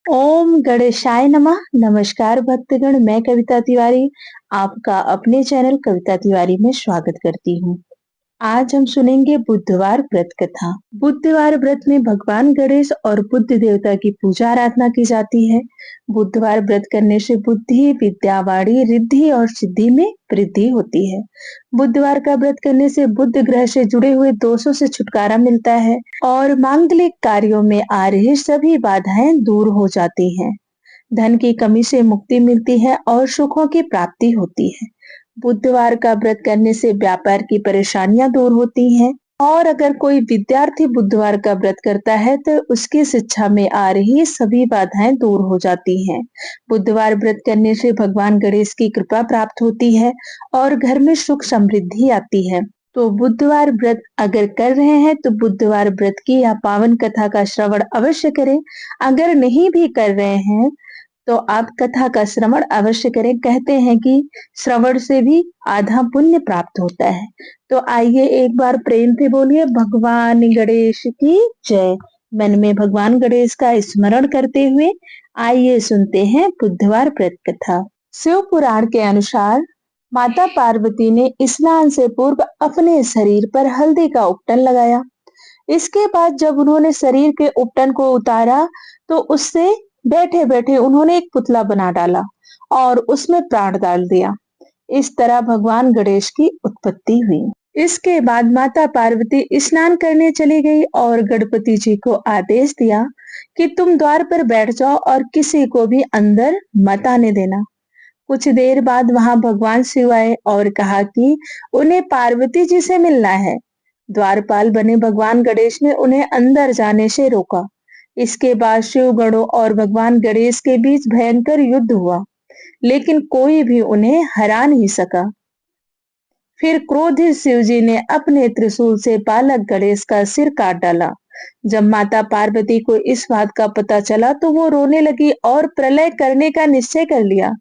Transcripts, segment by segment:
ओम गणेशाय नमः। नमस्कार भक्तगण, मैं कविता तिवारी आपका अपने चैनल कविता तिवारी में स्वागत करती हूँ। आज हम सुनेंगे बुधवार व्रत कथा। बुधवार व्रत में भगवान गणेश और बुद्ध देवता की पूजा आराधना की जाती है। बुधवार व्रत करने से बुद्धि, विद्या, वाणी, रिद्धि और सिद्धि में वृद्धि होती है। बुधवार का व्रत करने से बुध ग्रह से जुड़े हुए दोषों से छुटकारा मिलता है और मांगलिक कार्यों में आ रही सभी बाधाएं दूर हो जाती हैं। धन की कमी से मुक्ति मिलती है और सुखों की प्राप्ति होती है। बुधवार का व्रत करने से व्यापार की परेशानियां दूर होती हैं और अगर कोई विद्यार्थी बुधवार का व्रत करता है तो उसकी शिक्षा में आ रही सभी बाधाएं दूर हो जाती हैं। बुधवार व्रत करने से भगवान गणेश की कृपा प्राप्त होती है और घर में सुख समृद्धि आती है। तो बुधवार व्रत अगर कर रहे हैं तो बुधवार व्रत की या पावन कथा का श्रवण अवश्य करें। अगर नहीं भी कर रहे हैं तो आप कथा का श्रवण अवश्य करें। कहते हैं कि श्रवण से भी आधा पुण्य प्राप्त होता है। तो आइए एक बार प्रेम से बोलिए भगवान गणेश की जय। मन में भगवान गणेश का स्मरण करते हुए आइए सुनते हैं बुधवार व्रत कथा। शिव पुराण के अनुसार माता पार्वती ने स्नान से पूर्व अपने शरीर पर हल्दी का उपटन लगाया। इसके बाद जब उन्होंने शरीर के उपटन को उतारा तो उससे बैठे बैठे उन्होंने एक पुतला बना डाला और उसमें प्राण डाल दिया। इस तरह भगवान गणेश की उत्पत्ति हुई। इसके बाद माता पार्वती स्नान करने चली गई और गणपति जी को आदेश दिया कि तुम द्वार पर बैठ जाओ और किसी को भी अंदर मत आने देना। कुछ देर बाद वहां भगवान शिव आए और कहा कि उन्हें पार्वती जी से मिलना है। द्वारपाल बने भगवान गणेश ने उन्हें अंदर जाने से रोका। इसके बाद शिव गणों और भगवान गणेश के बीच भयंकर युद्ध हुआ, लेकिन कोई भी उन्हें हरा नहीं सका। फिर क्रोधित शिव जी ने अपने त्रिशूल से बालक गणेश का सिर काट डाला। जब माता पार्वती को इस बात का पता चला तो वो रोने लगी और प्रलय करने का निश्चय कर लिया।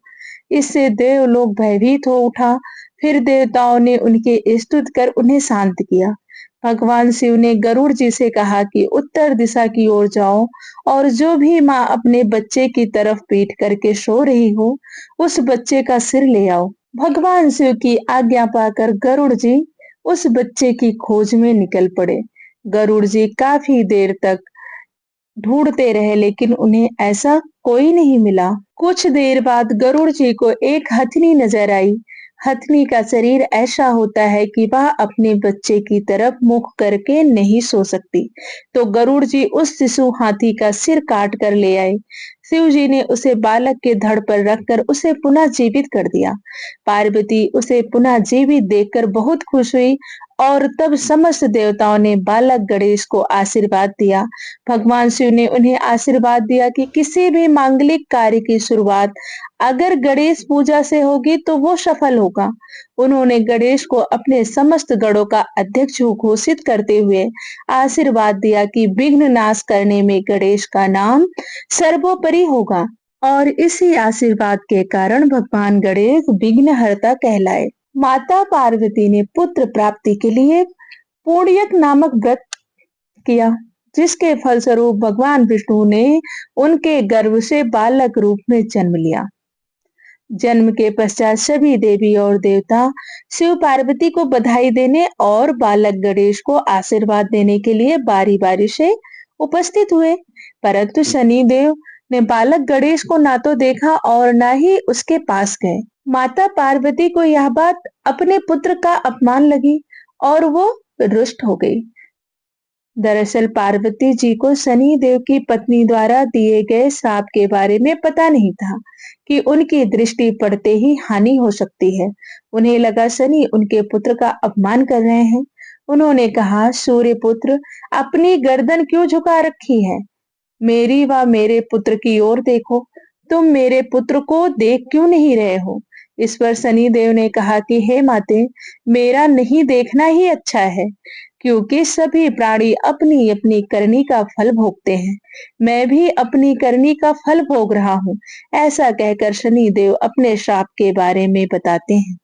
इससे देवलोक भयभीत हो उठा। फिर देवताओं ने उनके स्तुति कर उन्हें शांत किया। भगवान शिव ने गरुड़ जी से कहा कि उत्तर दिशा की ओर जाओ और जो भी माँ अपने बच्चे की तरफ पीठ करके सो रही हो उस बच्चे का सिर ले आओ। भगवान शिव की आज्ञा पाकर गरुड़ जी उस बच्चे की खोज में निकल पड़े। गरुड़ जी काफी देर तक ढूंढते रहे लेकिन उन्हें ऐसा कोई नहीं मिला। कुछ देर बाद गरुड़ जी को एक हथनी नजर आई। हथनी का शरीर ऐसा होता है कि वह अपने बच्चे की तरफ मुख करके नहीं सो सकती। तो गरुड़ जी उस शिशु हाथी का सिर काट कर ले आए। शिव जी ने उसे बालक के धड़ पर रखकर उसे पुनः जीवित कर दिया। पार्वती उसे पुनः जीवित देखकर बहुत खुश हुई और तब समस्त देवताओं ने बालक गणेश को आशीर्वाद दिया। भगवान शिव ने उन्हें आशीर्वाद दिया कि किसी भी मांगलिक कार्य की शुरुआत अगर गणेश पूजा से होगी तो वो सफल होगा। उन्होंने गणेश को अपने समस्त गणों का अध्यक्ष घोषित करते हुए आशीर्वाद दिया कि विघ्न नाश करने में गणेश का नाम सर्वोपरि होगा और इसी आशीर्वाद के कारण भगवान गणेश विघ्नहर्ता कहलाए। माता पार्वती ने पुत्र प्राप्ति के लिए पूर्ण्यक नामक व्रत किया, जिसके फलस्वरूप भगवान विष्णु ने उनके गर्भ से बालक रूप में जन्म लिया। जन्म के पश्चात सभी देवी और देवता शिव पार्वती को बधाई देने और बालक गणेश को आशीर्वाद देने के लिए बारी बारी से उपस्थित हुए, परंतु शनि देव ने बालक गणेश को ना तो देखा और ना ही उसके पास गए। माता पार्वती को यह बात अपने पुत्र का अपमान लगी और वो रुष्ट हो गई। दरअसल पार्वती जी को शनि देव की पत्नी द्वारा दिए गए श्राप के बारे में पता नहीं था कि उनकी दृष्टि पड़ते ही हानि हो सकती है। उन्हें लगा शनि उनके पुत्र का अपमान कर रहे हैं। उन्होंने कहा, सूर्य पुत्र, अपनी गर्दन क्यों झुका रखी है? मेरी व मेरे पुत्र की ओर देखो। तुम मेरे पुत्र को देख क्यों नहीं रहे हो? इस पर शनि देव ने कहा कि हे माते, मेरा नहीं देखना ही अच्छा है, क्योंकि सभी प्राणी अपनी अपनी करनी का फल भोगते हैं। मैं भी अपनी करनी का फल भोग रहा हूँ। ऐसा कहकर शनि देव अपने श्राप के बारे में बताते हैं।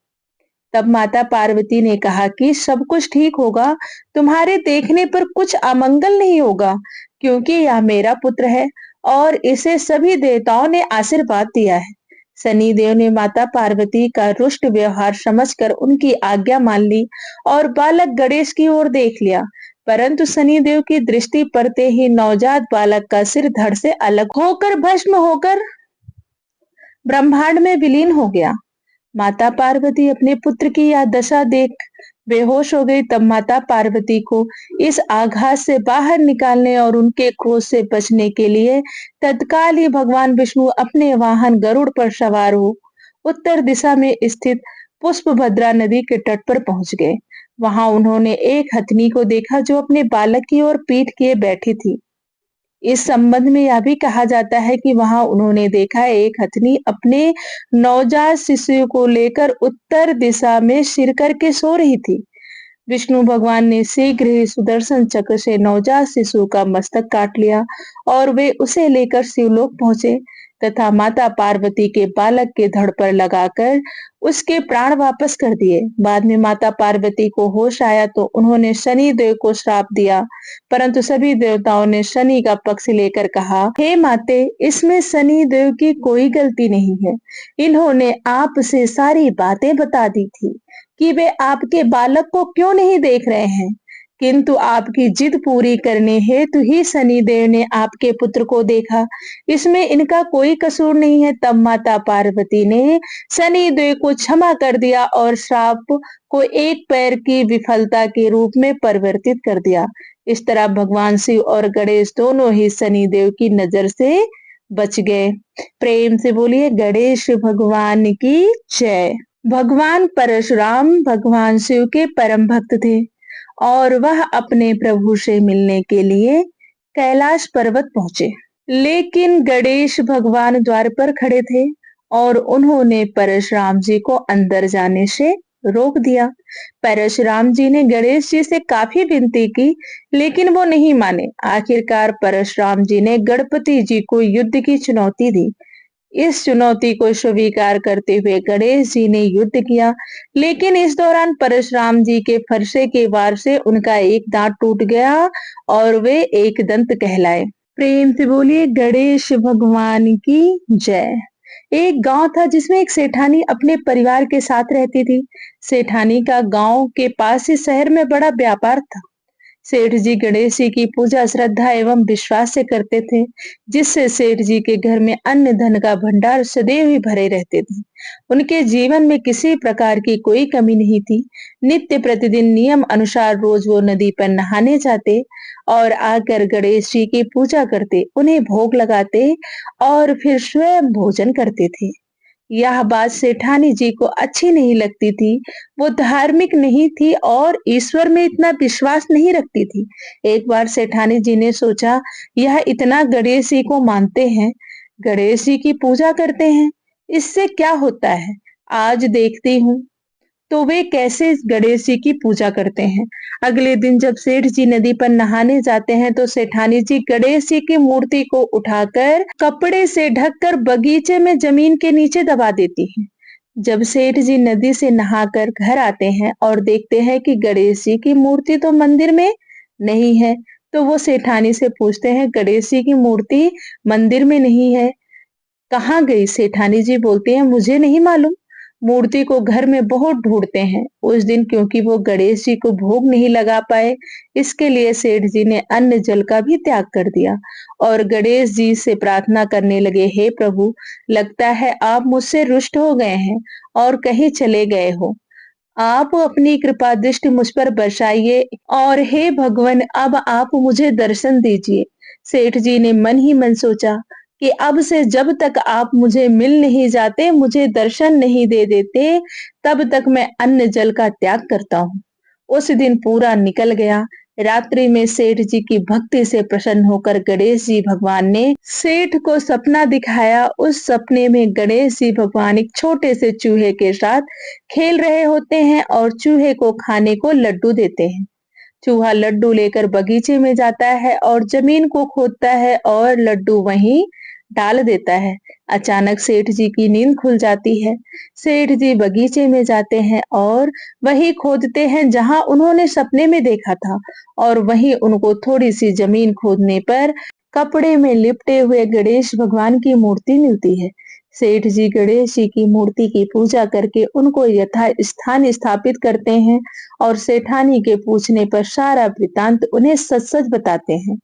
तब माता पार्वती ने कहा कि सब कुछ ठीक होगा, तुम्हारे देखने पर कुछ अमंगल नहीं होगा, क्योंकि यह मेरा पुत्र है और इसे सभी देवताओं ने आशीर्वाद दिया है। शनिदेव ने माता पार्वती का रुष्ट व्यवहार समझकर उनकी आज्ञा मान ली और बालक गणेश की ओर देख लिया, परंतु शनिदेव की दृष्टि पड़ते ही नवजात बालक का सिर धड़ से अलग होकर भस्म होकर ब्रह्मांड में विलीन हो गया। माता पार्वती अपने पुत्र की यह दशा देख बेहोश हो गई। तब माता पार्वती को इस आघात से बाहर निकालने और उनके क्रोध से बचने के लिए तत्काल ही भगवान विष्णु अपने वाहन गरुड़ पर सवार हो उत्तर दिशा में स्थित पुष्पभद्रा नदी के तट पर पहुंच गए। वहां उन्होंने एक हथनी को देखा जो अपने बालक की ओर पीठ किए बैठी थी। इस संबंध में यह भी कहा जाता है कि वहां उन्होंने देखा एक हथनी अपने नवजात शिशु को लेकर उत्तर दिशा में सिर करके सो रही थी। विष्णु भगवान ने शीघ्र ही सुदर्शन चक्र से नवजात शिशु का मस्तक काट लिया और वे उसे लेकर शिवलोक पहुंचे तथा माता पार्वती के बालक के धड़ पर लगाकर उसके प्राण वापस कर दिए। बाद में माता पार्वती को होश आया तो उन्होंने शनि देव को श्राप दिया, परंतु सभी देवताओं ने शनि का पक्ष लेकर कहा, हे माते, इसमें शनि देव की कोई गलती नहीं है। इन्होंने आपसे सारी बातें बता दी थी कि वे आपके बालक को क्यों नहीं देख रहे हैं, किंतु आपकी जिद पूरी करने हेतु ही शनिदेव ने आपके पुत्र को देखा। इसमें इनका कोई कसूर नहीं है। तब माता पार्वती ने शनिदेव को क्षमा कर दिया और श्राप को एक पैर की विफलता के रूप में परिवर्तित कर दिया। इस तरह भगवान शिव और गणेश दोनों ही शनिदेव की नजर से बच गए। प्रेम से बोलिए गणेश भगवान की जय। भगवान परशुराम भगवान शिव के परम भक्त थे और वह अपने प्रभु से मिलने के लिए कैलाश पर्वत पहुंचे, लेकिन गणेश भगवान द्वार पर खड़े थे और उन्होंने परशुराम जी को अंदर जाने से रोक दिया। परशुराम जी ने गणेश जी से काफी विनती की, लेकिन वो नहीं माने। आखिरकार परशुराम जी ने गणपति जी को युद्ध की चुनौती दी। इस चुनौती को स्वीकार करते हुए गणेश जी ने युद्ध किया, लेकिन इस दौरान परशुराम जी के फरसे के वार से उनका एक दांत टूट गया और वे एक दंत कहलाए। प्रेम से बोलिए गणेश भगवान की जय। एक गांव था जिसमें एक सेठानी अपने परिवार के साथ रहती थी। सेठानी का गांव के पास ही शहर में बड़ा व्यापार था। सेठ जी गणेश जी की पूजा श्रद्धा एवं विश्वास से करते थे, जिससे सेठ जी के घर में अन्न धन का भंडार सदैव ही भरे रहते थे। उनके जीवन में किसी प्रकार की कोई कमी नहीं थी। नित्य प्रतिदिन नियम अनुसार रोज वो नदी पर नहाने जाते और आकर गणेश जी की पूजा करते, उन्हें भोग लगाते और फिर स्वयं भोजन करते थे। यह बात सेठानी जी को अच्छी नहीं लगती थी। वो धार्मिक नहीं थी और ईश्वर में इतना विश्वास नहीं रखती थी। एक बार सेठानी जी ने सोचा, यह इतना गणेश जी को मानते हैं, गणेश जी की पूजा करते हैं, इससे क्या होता है, आज देखती हूँ तो वे कैसे गणेश जी की पूजा करते हैं। अगले दिन जब सेठ जी नदी पर नहाने जाते हैं तो सेठानी जी गणेश जी की मूर्ति को उठाकर कपड़े से ढककर बगीचे में जमीन के नीचे दबा देती हैं। जब सेठ जी नदी से नहाकर घर आते हैं और देखते हैं कि गणेश जी की मूर्ति तो मंदिर में नहीं है, तो वो सेठानी से पूछते हैं, गणेश जी की मूर्ति मंदिर में नहीं है, कहाँ गई? सेठानी जी बोलती हैं, मुझे नहीं मालूम। मूर्ति को घर में बहुत ढूंढते हैं। उस दिन क्योंकि वो गणेश जी को भोग नहीं लगा पाए, इसके लिए सेठ जी ने अन्न जल का भी त्याग कर दिया और गणेश जी से प्रार्थना करने लगे, हे प्रभु, लगता है आप मुझसे रुष्ट हो गए हैं और कहीं चले गए हो। आप अपनी कृपा दृष्टि मुझ पर बरसाइए और हे भगवान, अब आप मुझे दर्शन दीजिए। सेठ जी ने मन ही मन सोचा कि अब से जब तक आप मुझे मिल नहीं जाते, मुझे दर्शन नहीं दे देते, तब तक मैं अन्न जल का त्याग करता हूँ। उस दिन पूरा निकल गया। रात्रि में सेठ जी की भक्ति से प्रसन्न होकर गणेश जी भगवान ने सेठ को सपना दिखाया। उस सपने में गणेश जी भगवान एक छोटे से चूहे के साथ खेल रहे होते हैं और चूहे को खाने को लड्डू देते हैं। चूहा लड्डू लेकर बगीचे में जाता है और जमीन को खोदता है और लड्डू वहीं डाल देता है। अचानक सेठ जी की नींद खुल जाती है। सेठ जी बगीचे में जाते हैं और वही खोदते हैं जहां उन्होंने सपने में देखा था और वहीं उनको थोड़ी सी जमीन खोदने पर कपड़े में लिपटे हुए गणेश भगवान की मूर्ति मिलती है। सेठ जी गणेश जी की मूर्ति की पूजा करके उनको यथा स्थान स्थापित करते हैं और सेठानी के पूछने पर सारा वृतांत उन्हें सच-सच बताते हैं।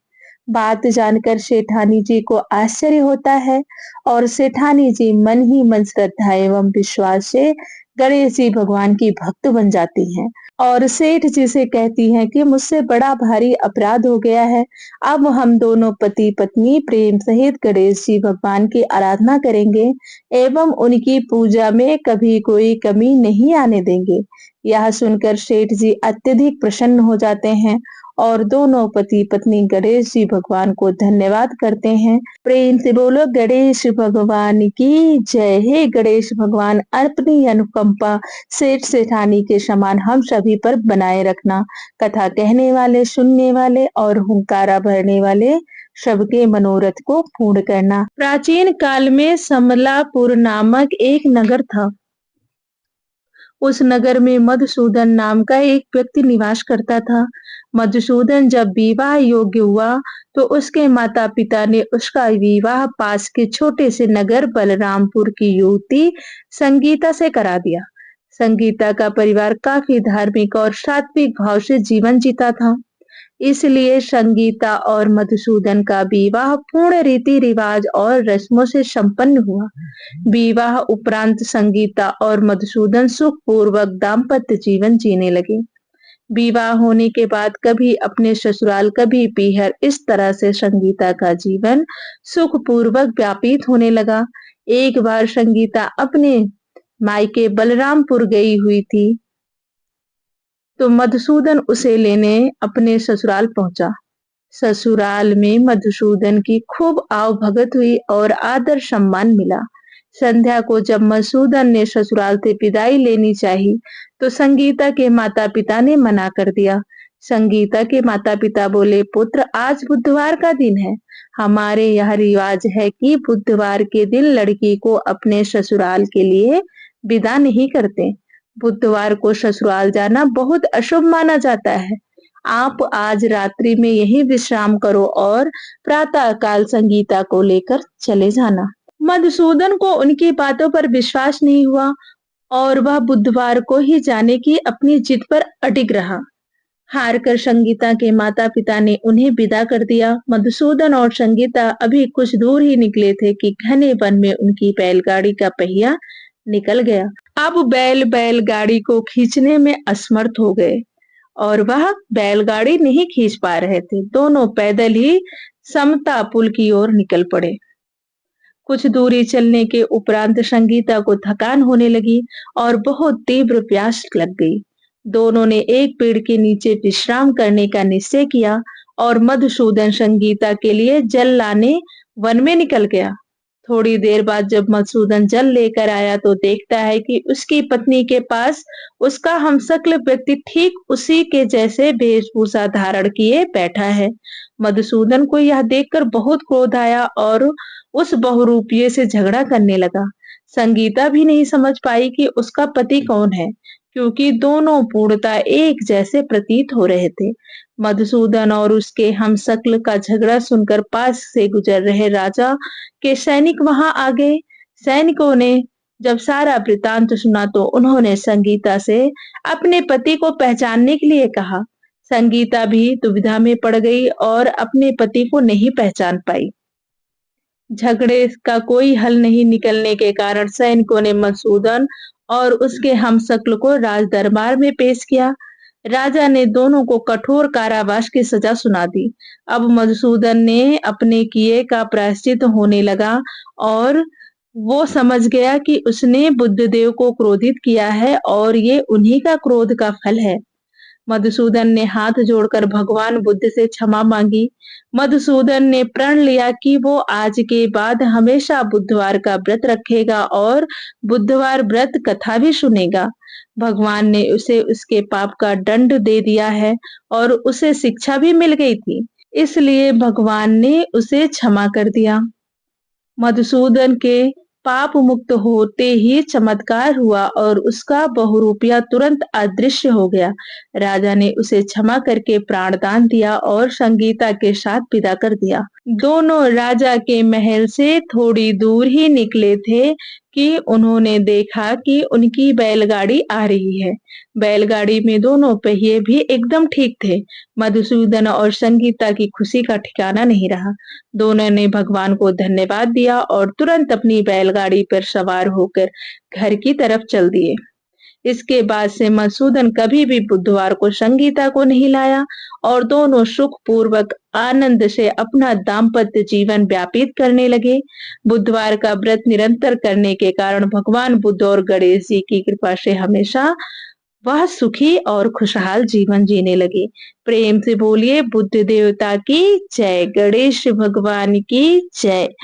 बात जानकर सेठानी जी को आश्चर्य होता है और सेठानी जी मन ही मन श्रद्धा एवं विश्वास से गणेश जी भगवान की भक्त बन जाती हैं और सेठ जी से कहती हैं कि मुझसे बड़ा भारी अपराध हो गया है। अब हम दोनों पति पत्नी प्रेम सहित गणेश जी भगवान की आराधना करेंगे एवं उनकी पूजा में कभी कोई कमी नहीं आने देंगे। यह सुनकर सेठ जी अत्यधिक प्रसन्न हो जाते हैं और दोनों पति पत्नी गणेश जी भगवान को धन्यवाद करते हैं। प्रेम से बोलो गणेश भगवान की जय। हे गणेश भगवान, अपनी अनुकंपा सेठ सेठानी के समान हम सभी पर बनाए रखना। कथा कहने वाले, सुनने वाले और हुंकारा भरने वाले सबके मनोरथ को पूर्ण करना। प्राचीन काल में समलापुर नामक एक नगर था। उस नगर में मधुसूदन नाम का एक व्यक्ति निवास करता था। मधुसूदन जब विवाह योग्य हुआ तो उसके माता पिता ने उसका विवाह पास के छोटे से नगर बलरामपुर की युवती संगीता से करा दिया। संगीता का परिवार काफी धार्मिक और सात्विक भाव से जीवन जीता था, इसलिए संगीता और मधुसूदन का विवाह पूर्ण रीति रिवाज और रस्मों से संपन्न हुआ। विवाह उपरांत संगीता और मधुसूदन सुखपूर्वक दाम्पत्य जीवन जीने लगे। विवाह होने के बाद कभी अपने ससुराल कभी पीहर, इस तरह से संगीता का जीवन सुखपूर्वक व्यतीत होने लगा। एक बार संगीता अपने मायके बलरामपुर गई हुई थी तो मधुसूदन उसे लेने अपने ससुराल पहुंचा। ससुराल में मधुसूदन की खूब आवभगत हुई और आदर सम्मान मिला। संध्या को जब मधुसूदन ने ससुराल से विदाई लेनी चाहिए तो संगीता के माता पिता ने मना कर दिया। संगीता के माता पिता बोले, पुत्र आज बुधवार का दिन है। हमारे यहाँ रिवाज है कि बुधवार के दिन लड़की को अपने ससुराल के लिए विदा नहीं करते। बुधवार को ससुराल जाना बहुत अशुभ माना जाता है। आप आज रात्रि में यही विश्राम करो और प्रातः काल संगीता को लेकर चले जाना। मधुसूदन को उनकी बातों पर विश्वास नहीं हुआ और वह बुधवार को ही जाने की अपनी जिद पर अडिग रहा। हार कर संगीता के माता पिता ने उन्हें विदा कर दिया। मधुसूदन और संगीता अभी कुछ दूर ही निकले थे कि घने वन में उनकी बैलगाड़ी का पहिया निकल गया। अब बैलगाड़ी को खींचने में असमर्थ हो गए और वह बैलगाड़ी नहीं खींच पा रहे थे। दोनों पैदल ही समता पुल की ओर निकल पड़े। कुछ दूरी चलने के उपरांत संगीता को थकान होने लगी और बहुत तीव्र प्यास लग गई। दोनों ने एक पेड़ के नीचे विश्राम करने का निश्चय किया और मधुसूदन संगीता के लिए जल लाने वन में निकल गया। थोड़ी देर बाद जब मधुसूदन जल लेकर आया तो देखता है कि उसकी पत्नी के पास उसका हमशक्ल व्यक्ति ठीक उसी के जैसे वेशभूषा धारण किए बैठा है। मधुसूदन को यह देखकर बहुत क्रोध आया और उस बहुरूपिये से झगड़ा करने लगा। संगीता भी नहीं समझ पाई कि उसका पति कौन है, क्योंकि दोनों पूर्णतः एक जैसे प्रतीत हो रहे थे। मधुसूदन और उसके हमशक्ल का झगड़ा सुनकर पास से गुजर रहे राजा के सैनिक वहां आ गए। सैनिकों ने जब सारा वृतांत सुना तो उन्होंने संगीता से अपने पति को पहचानने के लिए कहा। संगीता भी दुविधा में पड़ गई और अपने पति को नहीं पहचान पाई। झगड़े का कोई हल नहीं निकलने के कारण सैनिकों ने मधुसूदन और उसके हमशक्ल को राज दरबार में पेश किया। राजा ने दोनों को कठोर कारावास की सजा सुना दी। अब मधुसूदन ने अपने किए का प्रायश्चित होने लगा और वो समझ गया कि उसने बुद्धदेव को क्रोधित किया है और ये उन्हीं का क्रोध का फल है। मधुसूदन ने हाथ जोड़कर भगवान बुद्ध से क्षमा मांगी। मधुसूदन ने प्रण लिया कि वो आज के बाद हमेशा बुधवार का व्रत रखेगा और बुधवार व्रत कथा भी सुनेगा। भगवान ने उसे उसके पाप का दंड दे दिया है और उसे शिक्षा भी मिल गई थी, इसलिए भगवान ने उसे क्षमा कर दिया। मधुसूदन के पाप मुक्त होते ही चमत्कार हुआ और उसका बहुरूपिया तुरंत अदृश्य हो गया। राजा ने उसे क्षमा करके प्राणदान दिया और संगीता के साथ विदा कर दिया। दोनों राजा के महल से थोड़ी दूर ही निकले थे कि उन्होंने देखा कि उनकी बैलगाड़ी आ रही है। बैलगाड़ी में दोनों पहिए भी एकदम ठीक थे। मधुसूदन और संगीता की खुशी का ठिकाना नहीं रहा। दोनों ने भगवान को धन्यवाद दिया और तुरंत अपनी बैलगाड़ी पर सवार होकर घर की तरफ चल दिए। इसके बाद से मधुसूदन कभी भी बुधवार को संगीता को नहीं लाया और दोनों सुखपूर्वक आनंद से अपना दाम्पत्य जीवन व्यतीत करने लगे। बुधवार का व्रत निरंतर करने के कारण भगवान बुद्ध और गणेश जी की कृपा से हमेशा वह सुखी और खुशहाल जीवन जीने लगे। प्रेम से बोलिए बुद्ध देवता की जय, गणेश भगवान की जय।